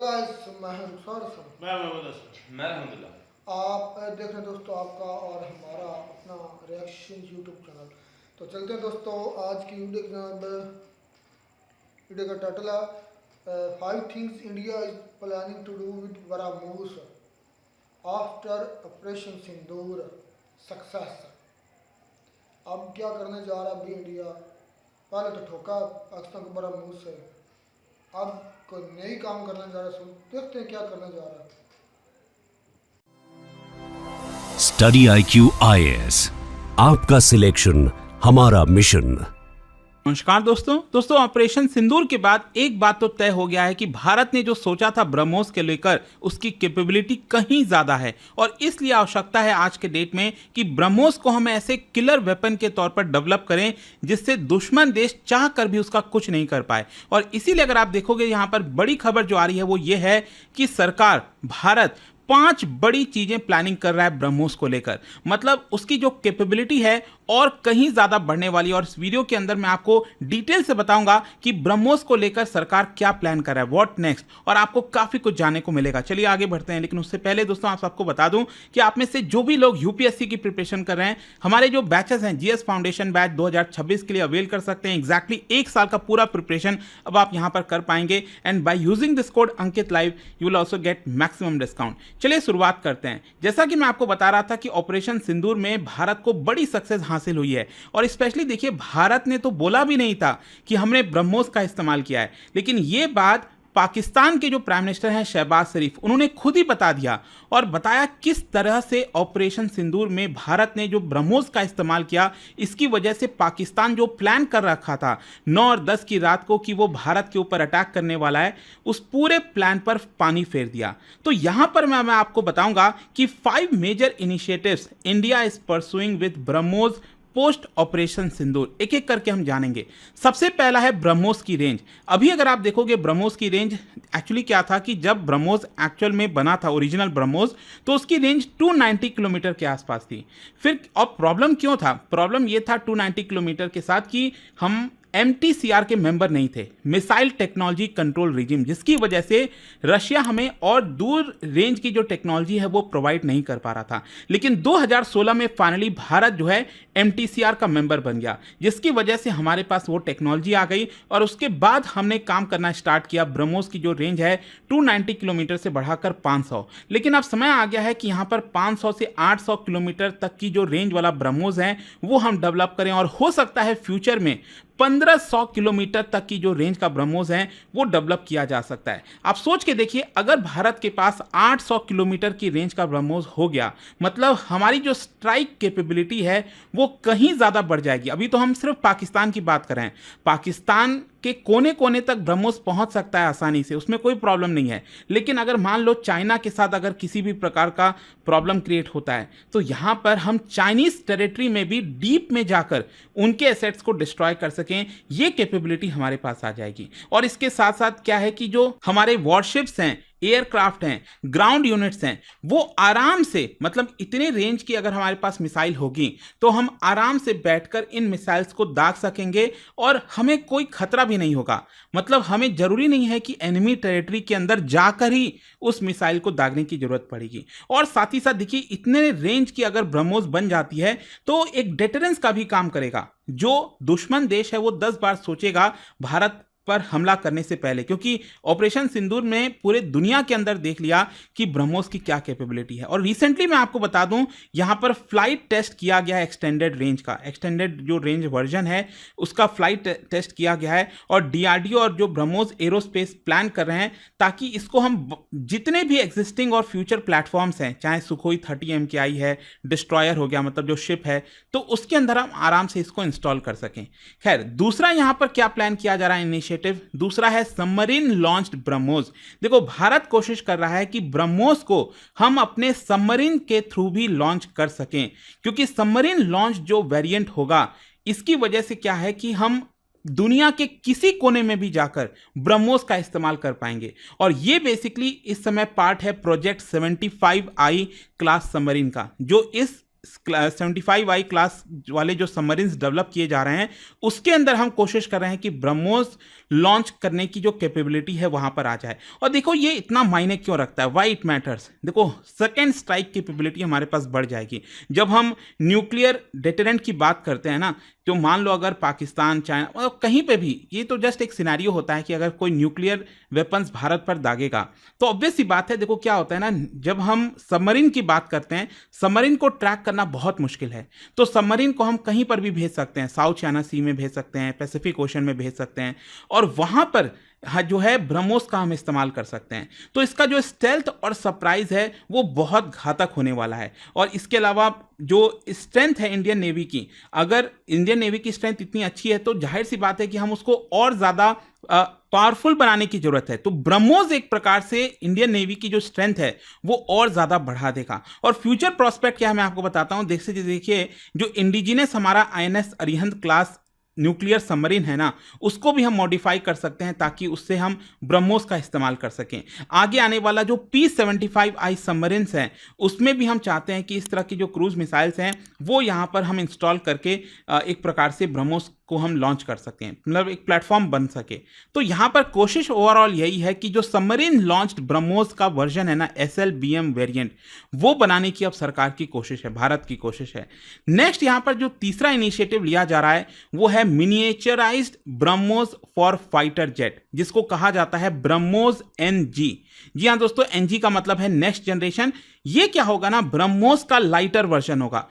Guys, मैं हूं रुखसार हसन। मैं मोहम्मद असलम। मैं अल्हम्दुलिल्लाह। आप देख रहे हैं दोस्तों आपका और हमारा अपना रिएक्शन यूट्यूब चैनल। तो चलते हैं दोस्तों आज की वीडियो का टाइटल है 5 things India is planning to do with BrahMos after operation Sindoor success. अब क्या करने जा रहा है अभी इंडिया? पहले तो ठोका पाकिस्तान को ब्रह्मोस से, अब कोई नई काम करने जा रहा है। देखते हैं क्या करने जा रहा है। स्टडी IQ IAS, आपका सिलेक्शन हमारा मिशन। नमस्कार दोस्तों ऑपरेशन सिंदूर के बाद एक बात तो तय हो गया है कि भारत ने जो सोचा था ब्रह्मोस के लेकर उसकी कैपेबिलिटी कहीं ज्यादा है और इसलिए आवश्यकता है आज के डेट में कि ब्रह्मोस को हम ऐसे किलर वेपन के तौर पर डेवलप करें जिससे दुश्मन देश चाह कर भी उसका कुछ नहीं कर पाए। और इसीलिए अगर आप देखोगे यहाँ पर बड़ी खबर जो आ रही है वो ये है कि सरकार भारत 5 बड़ी चीजें प्लानिंग कर रहा है ब्रह्मोस को लेकर। मतलब उसकी जो कैपेबिलिटी है और कहीं ज्यादा बढ़ने वाली। और इस वीडियो के अंदर मैं आपको डिटेल से बताऊंगा कि ब्रह्मोस को लेकर सरकार क्या प्लान कर रहा है, व्हाट नेक्स्ट, और आपको काफी कुछ जानने को मिलेगा। चलिए आगे बढ़ते हैं, लेकिन उससे पहले दोस्तों आप सबको बता दूं कि आप में से जो भी लोग यूपीएससी की प्रिपरेशन कर रहे हैं, हमारे जो बैचेस हैं जीएस फाउंडेशन बैच 2026 के लिए अवेल कर सकते हैं। एग्जैक्टली 1 साल का पूरा प्रिपरेशन अब आप यहां पर कर पाएंगे and by using this code Ankit live you will also get maximum discount. चलिए शुरुआत करते हैं। जैसा कि मैं आपको बता रहा था कि ऑपरेशन सिंदूर में भारत को बड़ी सक्सेस हासिल हुई है और स्पेशली देखिए भारत ने तो बोला भी नहीं था कि हमने ब्रह्मोस का इस्तेमाल किया है, लेकिन यह बात पाकिस्तान के जो प्राइम मिनिस्टर हैं शहबाज शरीफ, उन्होंने खुद ही बता दिया और बताया किस तरह से ऑपरेशन सिंदूर में भारत ने जो ब्रह्मोस का इस्तेमाल किया, इसकी वजह से पाकिस्तान जो प्लान कर रखा था 9 और 10 की रात को कि वो भारत के ऊपर अटैक करने वाला है, उस पूरे प्लान पर पानी फेर दिया। तो यहां पर मैं आपको बताऊंगा कि 5 major initiatives India is pursuing with BrahMos post operation Sindoor. एक एक करके हम जानेंगे। सबसे पहला है ब्रह्मोस की रेंज। अभी अगर आप देखोगे ब्रह्मोस की रेंज, एक्चुअली क्या था कि जब ब्रह्मोस एक्चुअल में बना था ओरिजिनल ब्रह्मोस, तो उसकी रेंज 290 किलोमीटर के आसपास थी। फिर और प्रॉब्लम क्यों था? प्रॉब्लम यह था 290 किलोमीटर के साथ कि हम MTCR के मेंबर नहीं थे, मिसाइल टेक्नोलॉजी कंट्रोल रिजिम, जिसकी वजह से रशिया हमें और दूर रेंज की जो टेक्नोलॉजी है वो प्रोवाइड नहीं कर पा रहा था। लेकिन 2016 में फाइनली भारत जो है MTCR का मेंबर बन गया, जिसकी वजह से हमारे पास वो टेक्नोलॉजी आ गई और उसके बाद हमने काम करना स्टार्ट किया। ब्रह्मोस की जो रेंज है 290 किलोमीटर से बढ़ाकर 500। लेकिन अब समय आ गया है कि यहाँ पर 500 से 800 किलोमीटर तक की जो रेंज वाला ब्रह्मोस है वो हम डेवलप करें और हो सकता है फ्यूचर में 1500 किलोमीटर तक की जो रेंज का ब्रह्मोस है वो डेवलप किया जा सकता है। आप सोच के देखिए, अगर भारत के पास 800 किलोमीटर की रेंज का ब्रह्मोस हो गया, मतलब हमारी जो स्ट्राइक कैपेबिलिटी है वो कहीं ज्यादा बढ़ जाएगी। अभी तो हम सिर्फ पाकिस्तान की बात कर रहे हैं, पाकिस्तान के कोने कोने तक ब्रह्मोस पहुंच सकता है आसानी से, उसमें कोई प्रॉब्लम नहीं है। लेकिन अगर मान लो चाइना के साथ अगर किसी भी प्रकार का प्रॉब्लम क्रिएट होता है तो यहां पर हम चाइनीज टेरिटरी में भी डीप में जाकर उनके एसेट्स को डिस्ट्रॉय कर सकें, ये कैपेबिलिटी हमारे पास आ जाएगी। और इसके साथ साथ क्या है कि जो हमारे वॉरशिप्स हैं, एयरक्राफ्ट हैं, ग्राउंड यूनिट्स हैं, वो आराम से, मतलब इतने रेंज की अगर हमारे पास मिसाइल होगी तो हम आराम से बैठकर इन मिसाइल्स को दाग सकेंगे और हमें कोई खतरा भी नहीं होगा। मतलब हमें जरूरी नहीं है कि एनिमी टेरिटरी के अंदर जाकर ही उस मिसाइल को दागने की जरूरत पड़ेगी। और साथ ही साथ देखिए, इतने रेंज की अगर ब्रह्मोस बन जाती है तो एक डेटरेंस का भी काम करेगा। जो दुश्मन देश है वो 10 बार सोचेगा भारत पर हमला करने से पहले, क्योंकि ऑपरेशन सिंदूर में पूरे दुनिया के अंदर देख लिया कि ब्रह्मोस की क्या कैपेबिलिटी है। और रिसेंटली मैं आपको बता दूं, यहां पर फ्लाइट टेस्ट किया गया है एक्सटेंडेड रेंज का, एक्सटेंडेड जो रेंज वर्जन है उसका फ्लाइट टेस्ट किया गया है। और डीआरडीओ और जो ब्रह्मोस एरोस्पेस प्लान कर रहे हैं ताकि इसको हम जितने भी एग्जिस्टिंग और फ्यूचर प्लेटफॉर्म्स हैं, चाहे सुखोई 30 MKI है, डिस्ट्रॉयर हो गया मतलब जो शिप है, तो उसके अंदर हम आराम से इसको इंस्टॉल कर सकें। खैर, दूसरा यहां पर क्या प्लान किया जा रहा है इनिशिएटिव, दूसरा है सबमरीन लॉन्च्ड ब्रह्मोस। देखो, भारत कोशिश कर रहा है कि ब्रह्मोस को हम अपने सबमरीन के थ्रू भी लॉन्च कर सकें, क्योंकि सबमरीन लॉन्च जो वेरिएंट होगा, इसकी वजह से क्या है कि हम दुनिया के किसी कोने में भी जाकर ब्रह्मोस का इस्तेमाल कर पाएंगे। और ये बेसिकली इस समय पार्ट है प्रोजेक्ट 75I क्लास सबमरीन का, जो इस 75I क्लास वाले जो सबमरीन्स डेवलप किए जा रहे हैं उसके अंदर हम कोशिश कर रहे हैं कि ब्रह्मोस लॉन्च करने की जो कैपेबिलिटी है वहां पर आ जाए। और देखो ये इतना मायने क्यों रखता है, व्हाई इट मैटर्स। देखो सेकेंड स्ट्राइक कैपेबिलिटी हमारे पास बढ़ जाएगी जब हम न्यूक्लियर डेटरेंट की बात करते हैं ना। तो मान लो अगर पाकिस्तान, चाइना, मतलब कहीं पे भी, ये तो जस्ट एक सिनेरियो होता है कि अगर कोई न्यूक्लियर वेपन्स भारत पर दागेगा तो ऑब्वियस सी बात है, देखो क्या होता है ना, जब हम सबमरीन की बात करते हैं, सबमरीन को ट्रैक करना बहुत मुश्किल है। तो सबमरीन को हम कहीं पर भी भेज सकते हैं, साउथ चाइना सी में भेज सकते हैं, पैसिफिक ओशन में भेज सकते हैं, और वहां पर जो है ब्रह्मोस का हम इस्तेमाल कर सकते हैं। तो इसका जो स्टेल्थ और सरप्राइज है वो बहुत घातक होने वाला है। और इसके अलावा जो स्ट्रेंथ है इंडियन नेवी की, अगर इंडियन नेवी की स्ट्रेंथ इतनी अच्छी है तो जाहिर सी बात है कि हम उसको और ज़्यादा पावरफुल बनाने की जरूरत है। तो ब्रह्मोस एक प्रकार से इंडियन नेवी की जो स्ट्रेंथ है वो और ज़्यादा बढ़ा देगा। और फ्यूचर प्रोस्पेक्ट क्या है मैं आपको बताता हूँ। देखिए जो इंडिजिनस हमारा INS Arihant class nuclear submarine है ना, उसको भी हम मॉडिफाई कर सकते हैं ताकि उससे हम ब्रह्मोस का इस्तेमाल कर सकें। आगे आने वाला जो P-75I सबमरीन्स हैं उसमें भी हम चाहते हैं कि इस तरह की जो क्रूज मिसाइल्स हैं वो यहाँ पर हम इंस्टॉल करके एक प्रकार से ब्रह्मोस को हम लॉन्च कर सकें, मतलब एक प्लेटफॉर्म बन सके। तो यहाँ पर कोशिश ओवरऑल यही है कि जो सबमरीन लॉन्च्ड ब्रह्मोस का वर्जन है ना, SLBM वेरिएंट, वो बनाने की अब सरकार की कोशिश है, भारत की कोशिश है। नेक्स्ट यहाँ पर जो तीसरा इनिशिएटिव लिया जा रहा है वो है miniaturised BrahMos for fighter jet, जिसको कहा जाता है ब्रह्मोस NG। जी हाँ दोस्तों, NG का मतलब है नेक्स्ट जनरेशन। ये क्या होगा ना, ब्रह्मोस का लाइटर वर्जन होगा।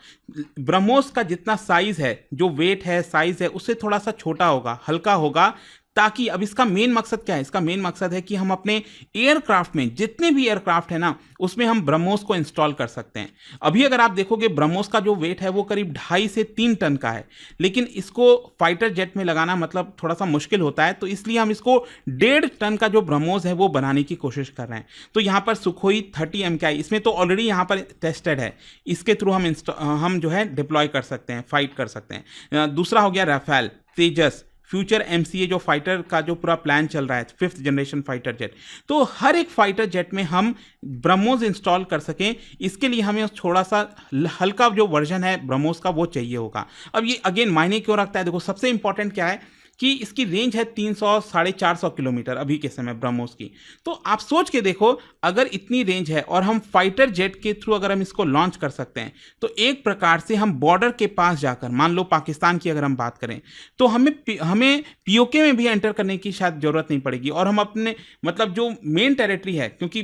ब्रह्मोस का जितना साइज है, जो वेट है, साइज है, उससे थोड़ा सा छोटा होगा, हल्का होगा, ताकि अब इसका मेन मकसद क्या है, इसका मेन मकसद है कि हम अपने एयरक्राफ्ट में, जितने भी एयरक्राफ्ट है ना, उसमें हम ब्रह्मोस को इंस्टॉल कर सकते हैं। अभी अगर आप देखोगे ब्रह्मोस का जो वेट है वो करीब 2.5 से 3 टन का है, लेकिन इसको फाइटर जेट में लगाना मतलब थोड़ा सा मुश्किल होता है, तो इसलिए हम इसको 1.5 टन का जो ब्रह्मोस है वो बनाने की कोशिश कर रहे हैं। तो यहाँ पर सुखोई 30 MKI इसमें तो ऑलरेडी यहाँ पर टेस्टेड है, इसके थ्रू हम जो है डिप्लॉय कर सकते हैं, फाइट कर सकते हैं। दूसरा हो गया राफेल, तेजस, फ्यूचर MCA जो फाइटर का जो पूरा प्लान चल रहा है, 5th जनरेशन फाइटर जेट। तो हर एक फाइटर जेट में हम ब्रह्मोस इंस्टॉल कर सकें, इसके लिए हमें थोड़ा सा हल्का जो वर्जन है ब्रह्मोस का वो चाहिए होगा। अब ये अगेन मायने क्यों रखता है, देखो सबसे इंपॉर्टेंट क्या है कि इसकी रेंज है 300-450 किलोमीटर अभी के समय ब्रह्मोस की। तो आप सोच के देखो, अगर इतनी रेंज है और हम फाइटर जेट के थ्रू अगर हम इसको लॉन्च कर सकते हैं, तो एक प्रकार से हम बॉर्डर के पास जाकर, मान लो पाकिस्तान की अगर हम बात करें, तो हमें POK में भी एंटर करने की शायद जरूरत नहीं पड़ेगी। और हम अपने मतलब जो मेन टेरिटरी है, क्योंकि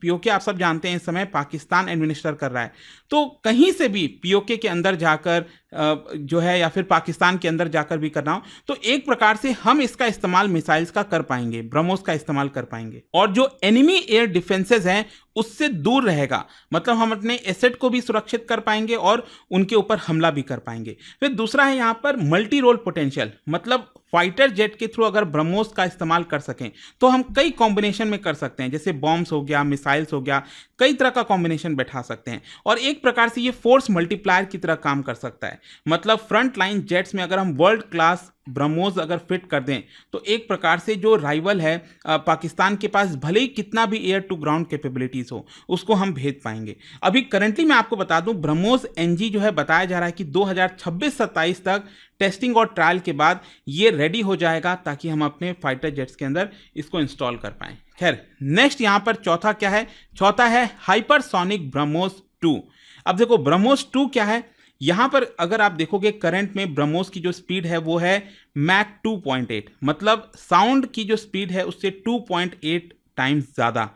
POK आप सब जानते हैं इस समय पाकिस्तान एडमिनिस्टर कर रहा है, तो कहीं से भी POK के अंदर जाकर जो है या फिर पाकिस्तान के अंदर जाकर भी करना हो, तो एक प्रकार से हम इसका इस्तेमाल मिसाइल्स का कर पाएंगे, ब्रह्मोस का इस्तेमाल कर पाएंगे। और जो एनिमी एयर डिफेंसेस हैं उससे दूर रहेगा, मतलब हम अपने एसेट को भी सुरक्षित कर पाएंगे और उनके ऊपर हमला भी कर पाएंगे। फिर दूसरा है यहाँ पर मल्टी रोल पोटेंशियल, मतलब फाइटर जेट के थ्रू अगर ब्रह्मोस का इस्तेमाल कर सकें तो हम कई कॉम्बिनेशन में कर सकते हैं, जैसे बॉम्ब्स हो गया, मिसाइल्स हो गया, कई तरह का कॉम्बिनेशन बैठा सकते हैं। और एक प्रकार से ये फोर्स मल्टीप्लायर की तरह काम कर सकता है, मतलब फ्रंट लाइन जेट्स में अगर हम वर्ल्ड क्लास ब्रह्मोस अगर फिट कर दें तो एक प्रकार से जो राइवल है पाकिस्तान के पास, भले ही कितना भी एयर टू ग्राउंड कैपेबिलिटीज हो, उसको हम भेज पाएंगे। अभी करंटली मैं आपको बता दूं, ब्रह्मोस NG जो है बताया जा रहा है कि 2026-27 तक टेस्टिंग और ट्रायल के बाद ये रेडी हो जाएगा, ताकि हम अपने फाइटर जेट्स के अंदर इसको इंस्टॉल कर पाएं। खैर, नेक्स्ट यहाँ पर चौथा क्या है, चौथा है हाइपरसोनिक ब्रह्मोस 2। अब देखो ब्रह्मोस 2 क्या है, यहां पर अगर आप देखोगे करंट में ब्रह्मोस की जो स्पीड है वो है मैक 2.8, मतलब साउंड की जो स्पीड है उससे 2.8 टाइम्स ज़्यादा।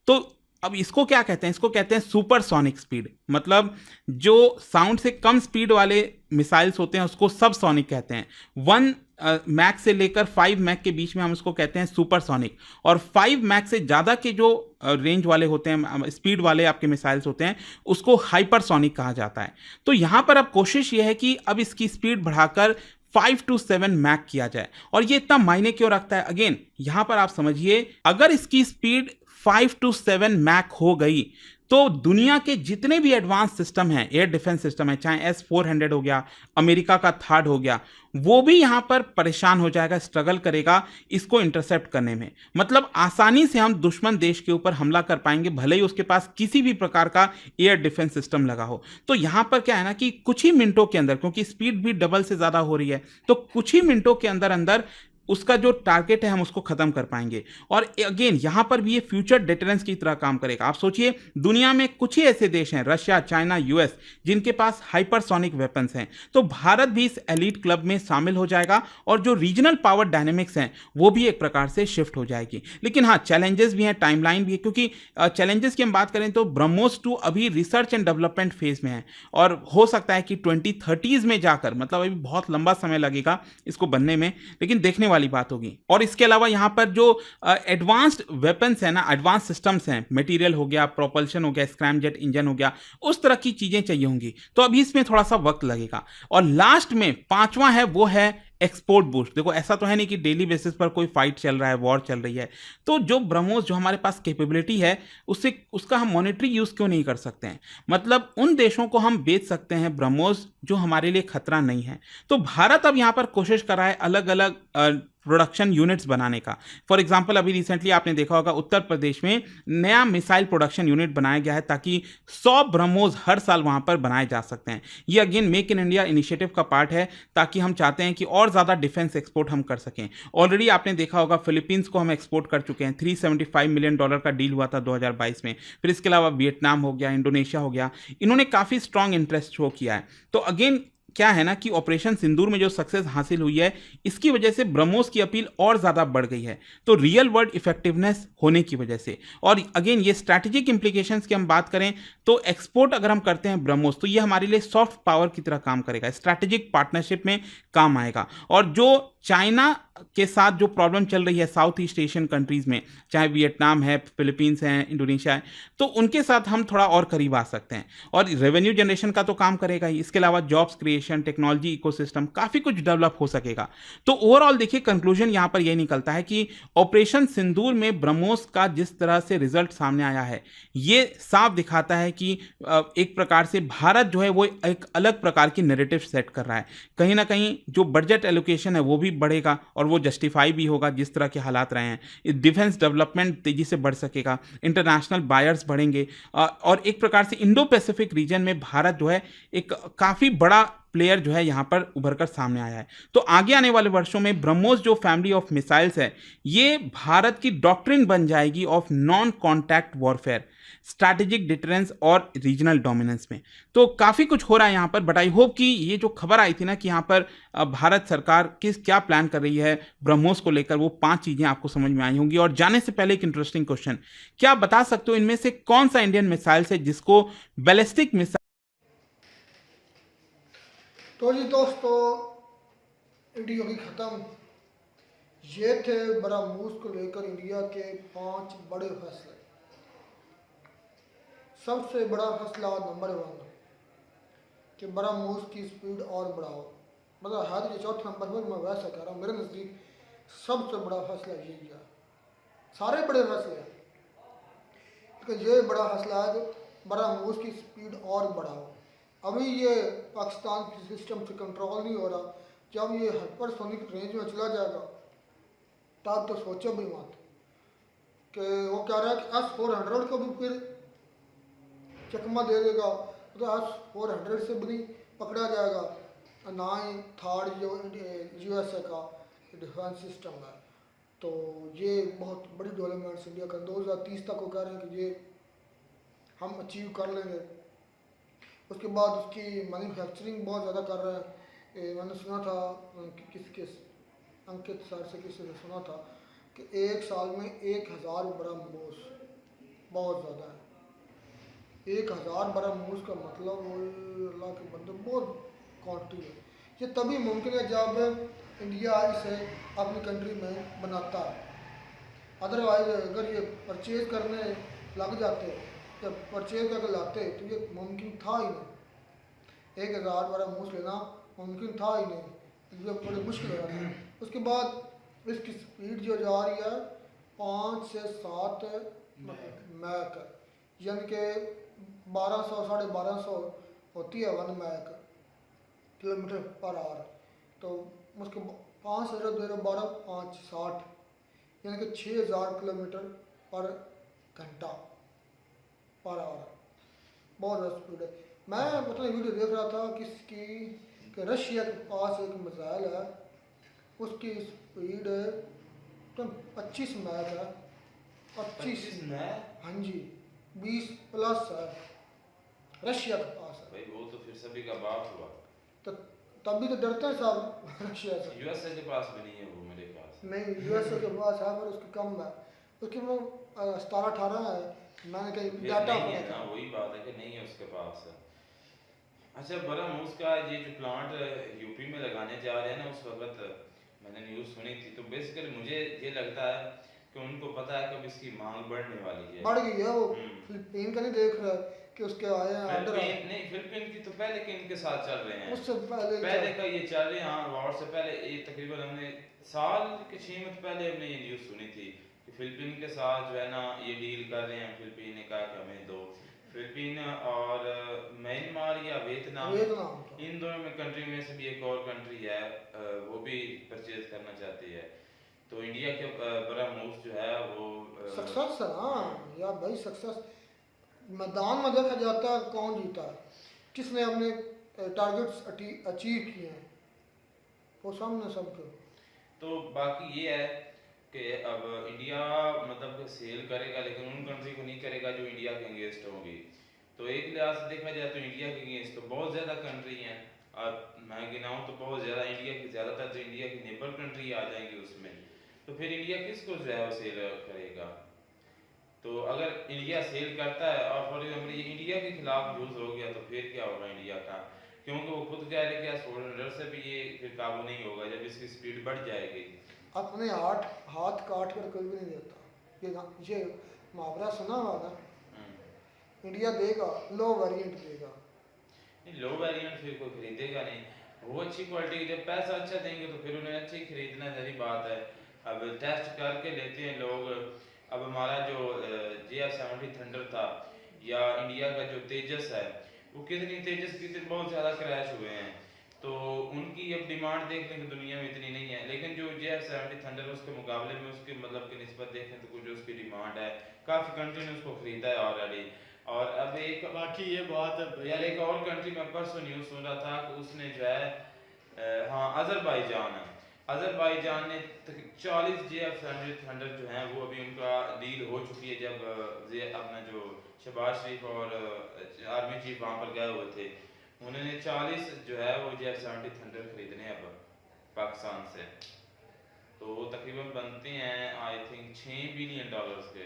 तो अब इसको क्या कहते हैं, इसको कहते हैं सुपरसोनिक स्पीड, मतलब जो साउंड से कम स्पीड वाले मिसाइल्स होते हैं उसको सबसोनिक कहते हैं। 1 मैक से लेकर 5 मैक के बीच में हम उसको कहते हैं सुपरसोनिक, और 5 मैक से ज़्यादा के जो रेंज वाले होते हैं, स्पीड वाले आपके मिसाइल्स होते हैं, उसको हाइपरसोनिक कहा जाता है। तो यहाँ पर अब कोशिश ये है कि अब इसकी स्पीड बढ़ाकर 5 to 7 मैक किया जाए। और ये इतना मायने क्यों रखता है, अगेन यहाँ पर आप समझिए, अगर इसकी स्पीड 5 to 7 मैक हो गई तो दुनिया के जितने भी एडवांस सिस्टम हैं, एयर डिफेंस सिस्टम है, चाहे S-400 हो गया, अमेरिका का THAAD हो गया, वो भी यहां पर परेशान हो जाएगा, स्ट्रगल करेगा इसको इंटरसेप्ट करने में। मतलब आसानी से हम दुश्मन देश के ऊपर हमला कर पाएंगे, भले ही उसके पास किसी भी प्रकार का एयर डिफेंस सिस्टम लगा हो। तो यहां पर क्या है ना कि कुछ ही मिनटों के अंदर, क्योंकि स्पीड भी डबल से ज्यादा हो रही है, तो कुछ ही मिनटों के अंदर अंदर उसका जो टारगेट है हम उसको खत्म कर पाएंगे। और अगेन यहां पर भी ये फ्यूचर डिटरेंस की तरह काम करेगा। आप सोचिए, दुनिया में कुछ ही ऐसे देश हैं, रशिया, चाइना, यूएस, जिनके पास हाइपरसोनिक वेपन्स हैं। तो भारत भी इस एलीट क्लब में शामिल हो जाएगा और जो रीजनल पावर डायनेमिक्स हैं वो भी एक प्रकार से शिफ्ट हो जाएगी। लेकिन हाँ, चैलेंजेस भी हैं, टाइमलाइन भी है, क्योंकि चैलेंजेस की हम बात करें तो ब्रह्मोस 2 अभी रिसर्च एंड डेवलपमेंट फेज में है और हो सकता है कि 2030s में जाकर, मतलब अभी बहुत लंबा समय लगेगा इसको बनने में, लेकिन देखने वाली बात होगी। और इसके अलावा यहां पर जो एडवांस्ड वेपन्स है ना, एडवांस सिस्टम्स हैं, मटेरियल हो गया, प्रोपल्शन हो गया, स्क्रैमजेट इंजन हो गया, उस तरह की चीजें चाहिए होंगी। तो अभी इसमें थोड़ा सा वक्त लगेगा। और लास्ट में पांचवा है, वो है एक्सपोर्ट बूस्ट। देखो, ऐसा तो है नहीं कि डेली बेसिस पर कोई फाइट चल रहा है, वॉर चल रही है, तो जो ब्रह्मोस, जो हमारे पास कैपेबिलिटी है, उसका हम मॉनेटरी यूज क्यों नहीं कर सकते हैं? मतलब उन देशों को हम बेच सकते हैं ब्रह्मोस जो हमारे लिए खतरा नहीं है। तो भारत अब यहां पर कोशिश कर रहा है अलग अलग प्रोडक्शन यूनिट्स बनाने का। फॉर एग्जांपल, अभी रिसेंटली आपने देखा होगा उत्तर प्रदेश में नया मिसाइल प्रोडक्शन यूनिट बनाया गया है ताकि 100 ब्रह्मोस हर साल वहां पर बनाए जा सकते हैं। ये again make in India initiative का पार्ट है, ताकि हम चाहते हैं कि और ज्यादा डिफेंस एक्सपोर्ट हम कर सकें। ऑलरेडी आपने देखा होगा फिलीपींस को हम एक्सपोर्ट कर चुके हैं, $375 मिलियन का डील हुआ था 2022 में। फिर इसके अलावा वियतनाम हो गया, इंडोनेशिया हो गया, इन्होंने काफी स्ट्रांग इंटरेस्ट शो किया है। तो अगेन क्या है ना कि ऑपरेशन सिंदूर में जो सक्सेस हासिल हुई है, इसकी वजह से ब्रह्मोस की अपील और ज्यादा बढ़ गई है, तो रियल वर्ल्ड इफेक्टिवनेस होने की वजह से। और अगेन ये स्ट्रैटेजिक इंप्लीकेशंस की हम बात करें तो एक्सपोर्ट अगर हम करते हैं ब्रह्मोस, तो ये हमारे लिए सॉफ्ट पावर की तरह काम करेगा, स्ट्रैटेजिक पार्टनरशिप में काम आएगा। और जो चाइना के साथ जो प्रॉब्लम चल रही है साउथ ईस्ट एशियन कंट्रीज में, चाहे वियतनाम है, फिलीपींस है, इंडोनेशिया है, तो उनके साथ हम थोड़ा और करीब आ सकते हैं। और रेवेन्यू जनरेशन का तो काम करेगा ही, इसके अलावा जॉब्स क्रिएशन, टेक्नोलॉजी इकोसिस्टम, काफी कुछ डेवलप हो सकेगा। तो ओवरऑल देखिए, कंक्लूजन यहां पर यह निकलता है कि ऑपरेशन सिंदूर में ब्रह्मोस का जिस तरह से रिजल्ट सामने आया है, ये साफ दिखाता है कि एक प्रकार से भारत जो है वो एक अलग प्रकार की नैरेटिव सेट कर रहा है। कहीं ना कहीं जो बजट एलोकेशन है वो भी बढ़ेगा और वो जस्टिफाई भी होगा जिस तरह के हालात रहे हैं। डिफेंस डेवलपमेंट तेजी से बढ़ सकेगा, इंटरनेशनल बायर्स बढ़ेंगे और एक प्रकार से इंडो पैसिफिक रीजन में भारत जो है एक काफी बड़ा प्लेयर जो है यहां पर उभर कर सामने आया है। तो आगे आने वाले वर्षों में ब्रह्मोस जो फैमिली ऑफ मिसाइल्स है, ये भारत की डॉक्ट्रिन बन जाएगी of non contact warfare, strategic deterrence और रीजनल डोमिनेंस में। तो काफी कुछ हो रहा है यहां पर, बट आई होप कि ये जो खबर आई थी ना कि यहां पर भारत सरकार क्या प्लान कर रही है ब्रह्मोस को लेकर, वो 5 चीजें आपको समझ में आई होंगी। और जाने से पहले एक इंटरेस्टिंग क्वेश्चन, क्या आप बता सकते हो इनमें से कौन सा इंडियन मिसाइल है जिसको बैलिस्टिक मिसाइल? तो जी दोस्तों, वीडियो की ख़त्म। ये थे ब्रह्मोस को लेकर इंडिया के 5 बड़े फैसले। सबसे बड़ा फैसला नंबर 1 कि ब्रह्मोस की स्पीड और बढ़ाओ। मतलब है तो चौथे नंबर पर, मैं वैसा कह रहा हूँ, मेरे नज़दीक सबसे बड़ा फैसला यही है। सारे बड़े फैसले हैं, लेकिन ये बड़ा फैसला है कि ब्रह्मोस की स्पीड और बढ़ाओ। अभी ये पाकिस्तान के सिस्टम से कंट्रोल नहीं हो रहा, जब ये हाइपरसोनिक रेंज में चला जाएगा तब तो सोचो भी मत कि वो कह रहा है कि S-400 को भी फिर चकमा दे देगा, तो S-400 से भी नहीं पकड़ा जाएगा, ना ही THAAD जो USA का डिफेंस सिस्टम है। तो ये बहुत बड़ी डेवलपमेंट्स इंडिया का 2030 तक वो कह रहे हैं कि ये हम अचीव कर लेंगे। उसके बाद उसकी मैन्युफैक्चरिंग बहुत ज़्यादा कर रहे हैं। मैंने सुना था अंकित सर से किसी ने सुना था कि 1 साल में 1000 ब्रह्मोस, बहुत ज़्यादा है। 1000 ब्रह्मोस का मतलब अल्लाह के बंदे बहुत क्वांटिटी है। ये तभी मुमकिन है जब इंडिया इसे अपनी कंट्री में बनाता है। अदरवाइज अगर ये परचेज करने लग जाते, जब परचेज करके लाते, तो ये मुमकिन था ही नहीं। 1000 ब्रह्मोस लेना मुमकिन था ही नहीं, ये बड़ी मुश्किल हो रहा है। उसके बाद इसकी स्पीड जो जा रही है 5 से 7 मैक, यानी कि 1200 1250 होती है 1 मैक किलोमीटर पर आवर, तो उसके 5 0 0 12 5 60 यानी कि 6000 किलोमीटर पर घंटा पर आवर, बहुत ज़्यादा स्पीड है। मैं मतलब वीडियो देख रहा था किसकी कि रशिया के पास एक मिसाइल है, उसकी स्पीड तो 25 मैक है, 25 मैक? हाँ जी 20 प्लस है, रशिया के पास है। भाई वो तो फिर सभी का बाप हुआ। तो तभी तो डरते हैं सब रशिया से। यूएसए के पास भी नहीं है वो मेरे पास। नहीं यूएसए के पास है पर उसकी कम है, उसकी वो 17-18 है, मैंने कहीं फिर डाटा नहीं है ना, वही बात है कि नहीं है उसके पास। अच्छा ब्रह्मोस का ये जो प्लांट यूपी में लगाने जा रहे हैं ना, उस वक्त मैंने न्यूज़ सुनी थी, तो बेसिकली मुझे ये लगता है कि उनको पता है कि अब इसकी मांग बढ़ने वाली है। बढ़ गई है वो। फिलीपीन का नहीं देख रहा कि उसके आए हैं ऑर्डर। नहीं फिलीपीन की तो पहले के इनके साथ चल रहे हैं, उससे पहले का ये चल रहे हैं। हाँ वॉर से पहले ये तकरीबन हमने साल के 6 महीने पहले हमने ये न्यूज़ सुनी थी कि फिलीपीन के साथ जो है ना ये डील कर रहे हैं। फिलीपीन ने कहा कि हमें दो, फिलीपीन और म्यांमार या वियतनाम, इन दोनों में कंट्री में से भी एक और कंट्री है वो भी परचेज करना चाहती है। तो इंडिया के ब्रह्मोस जो है वो सक्सेस है। हाँ यार भाई सक्सेस मैदान में देखा जाता है कौन जीता है, किसने अपने टारगेट्स अचीव किए हैं, वो सामने सबके। तो बाकी ये है कि अब इंडिया मतलब कि सेल करेगा लेकिन उन कंट्री को नहीं करेगा जो इंडिया के अगेंस्ट होंगी। तो एक लिहाज से देखा जाए तो इंडिया के अगेंस्ट तो बहुत ज़्यादा कंट्री हैं, और मैं गिनाऊँ तो बहुत ज़्यादा इंडिया की, ज़्यादातर जो इंडिया की नेबर कंट्री आ जाएंगी उसमें। तो फिर इंडिया किसको जो है वो सेल करेगा? तो अगर इंडिया सेल करता है और फॉर एग्जाम्पल ये इंडिया के खिलाफ यूज़ हो गया तो फिर क्या होगा इंडिया का? क्योंकि वो खुद कह रहे कि सोलर से भी ये फिर काबू नहीं होगा जब इसकी स्पीड बढ़ जाएगी। अपने हाथ काट कर कोई भी नहीं देता, ये मुहावरा सुना हुआ ना। इंडिया देगा लो वेरिएंट देगा, नहीं लो वेरिएंट फिर कोई खरीदेगा नहीं। वो अच्छी क्वालिटी, जब पैसा अच्छा देंगे तो फिर उन्हें अच्छी खरीदना जरी बात है। अब टेस्ट करके लेते हैं लोग। अब हमारा जो JF-70 थंडर था या इंडिया का जो तेजस है, वो कितनी तेजस की बहुत ज़्यादा क्रैश हुए हैं, तो उनकी अब डिमांड देख लें कि दुनिया में इतनी नहीं है। लेकिन जो JF-70 थंडर है उसके मुकाबले में उसके मतलब की निस्बत देखें तो कुछ उसकी डिमांड है, काफ़ी कंट्री ने उसको ख़रीदा है ऑलरेडी। और अब एक बाकी ये बात है यार एक और कंट्री में परसों न्यूज़ सुन रहा था कि उसने जो है हाँ अज़रबाईजान ने 40 JF-70 थंडर जो हैं वो अभी उनका डील हो चुकी है। जब अपना जो शहबाज शरीफ और आर्मी चीफ वहाँ पर गए हुए थे, उन्होंने 40 जो है वो JF-70 थंडर खरीदने अब पाकिस्तान से। तो वो तकरीबन बनते हैं आई थिंक $6 बिलियन के,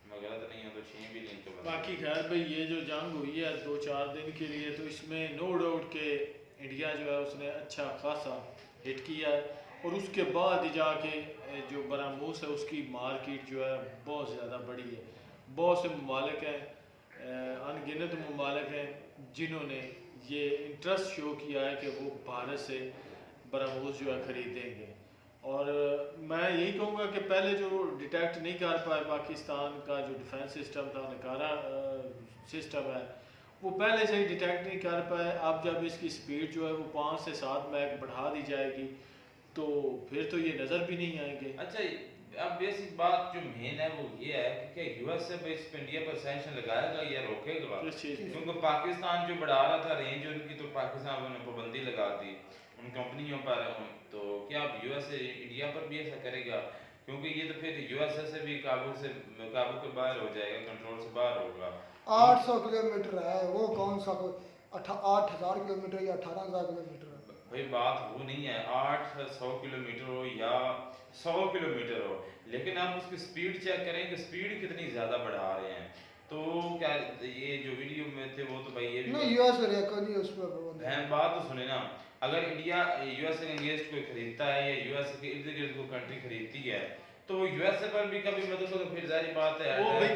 मैं गलत नहीं हूँ तो 6 बिलियन के बनते। बाकी खैर भाई ये जो जंग हुई है 2-4 दिन के लिए, तो इसमें नो डाउट के इंडिया जो है उसने अच्छा खासा हिट किया है, और उसके बाद ही जाके जो ब्रह्मोस है उसकी मार्केट जो है बहुत ज़्यादा बड़ी है। बहुत से ममालिक हैं, अनगिनत ममालिक हैं जिन्होंने ये इंटरेस्ट शो किया है कि वो भारत से ब्रह्मोस जो है ख़रीदेंगे। और मैं यही कहूँगा कि पहले जो डिटेक्ट नहीं कर पाए पाकिस्तान का जो डिफेंस सिस्टम था, नकारा सिस्टम है, वो पहले से ही डिटेक्ट नहीं कर पाए। अब जब इसकी स्पीड जो है वो 5 से 7 मैक बढ़ा दी जाएगी तो फिर तो ये नज़र भी नहीं आएंगे। अच्छा अब बेसिक बात जो मेन है वो ये है कि यूएस से इस पे इंडिया पर सैंक्शन लगाएगा या रोकेगा? क्योंकि पाकिस्तान जो बढ़ा रहा था रेंज उनकी, तो पाकिस्तान ने पाबंदी लगा दी उन कंपनियों पर। तो क्या अब यूएस इंडिया पर भी ऐसा करेगा? क्योंकि ये तो फिर यूएस से भी काबू के बाहर हो जाएगा, कंट्रोल से बाहर होगा। 800 किलोमीटर है वो, कौन सा 8,000 किलोमीटर या 18,000 किलोमीटर है भाई। बात वो नहीं है 800 किलोमीटर हो या 100 किलोमीटर हो, लेकिन आप उसकी स्पीड चेक करें कि स्पीड कितनी ज़्यादा बढ़ा रहे हैं। तो क्या ये जो वीडियो में थे वो तो भाई ये भी नहीं यूएस नहीं उस पर है। बात तो सुने ना, अगर इंडिया यूएस के अगेंस्ट कोई खरीदता है या यूएस के इर्द गिर्द कोई कंट्री खरीदती है तो यूएसए पर भी कभी मदद हो तो फिर जारी बात है वो भाई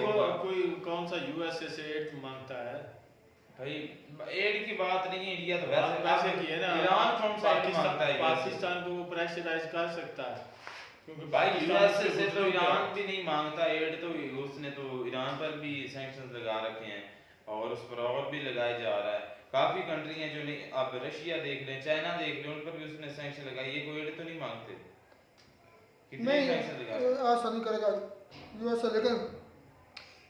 कोई कौन सा यूएसए से एड मांगता है भाई? एड की बात नहीं है, इंडिया तो वैसे की है ना, ईरान कौन सा एड मांगता है? पाकिस्तान को वो प्रेशराइज कर सकता है। क्योंकि भाई पाकिस्तान यूएस के से तो बुजुर्ग ईरान हैं। भी नहीं मांगता एड, तो उसने तो ईरान पर भी सैंक्शंस लगा रखे हैं और उस पर और भी लगाया जा रहा है। काफी कंट्री हैं जो नहीं, आप रशिया देख लें, चाइना देख लें, उन पर भी उसने सैंक्शन लगाई, ये कोई एड तो नहीं मांगते, कितने नहीं सैंक्शन लगा रहे हैं। ऐसा नहीं करेगा यूएस, लेकिन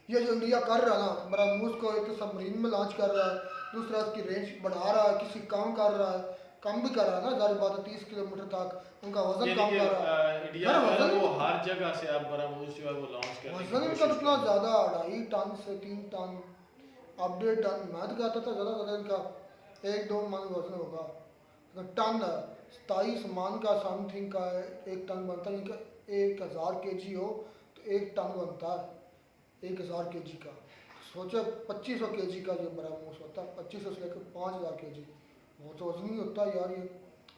ये जो इंडिया कर रहा है ना, ब्रह्मोस को एक तो सबमरीन में लॉन्च कर रहा है, दूसरा उसकी रेंज बढ़ा रहा है, किसी काम कर रहा है, कम भी कर रहा है ना, जारी बात है 30 किलोमीटर तक उनका वजन यानी कम कि कर रहा है। इंडिया मेरा जो है वजन वो हर जगह से अब ब्रह्मोस जो है वो लॉन्च करने की वजन कोशिश इनका इतना कर रहा है। ज़्यादा 2.5 टन से 3 टन, अब 1.5 टन, मैं तो कहता था ज़्यादा ज़्यादा इनका 1-2 मन वजन होगा, टन 27 मान का समथिंग का 1 टन बनता है, इनका 1000 kg हो तो 1 टन बनता है 1000 kg का। सोचो 2500 kg का ये ब्रह्मोस होता है, 2500 से लेकर 5000 kg, वो तो वजन ही होता है यार ये,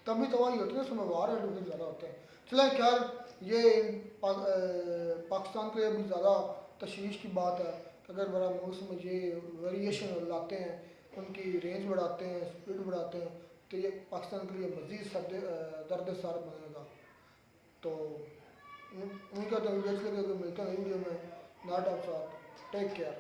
तभी तबाही होती है, उसमें वार एडवोकेट ज़्यादा होते हैं। चलें खैर, ये पाकिस्तान के लिए भी ज़्यादा तशवीश की बात है कि अगर ब्रह्मोस में ये वेरिएशन लाते हैं, उनकी रेंज बढ़ाते हैं, स्पीड बढ़ाते हैं, तो ये पाकिस्तान के लिए मज़ीद दर्द सार बनेगा। तो उनका तो वीडियो अच्छी लगे, मिलते हैं वीडियो में, नॉट ऑफ साथ, टेक केयर।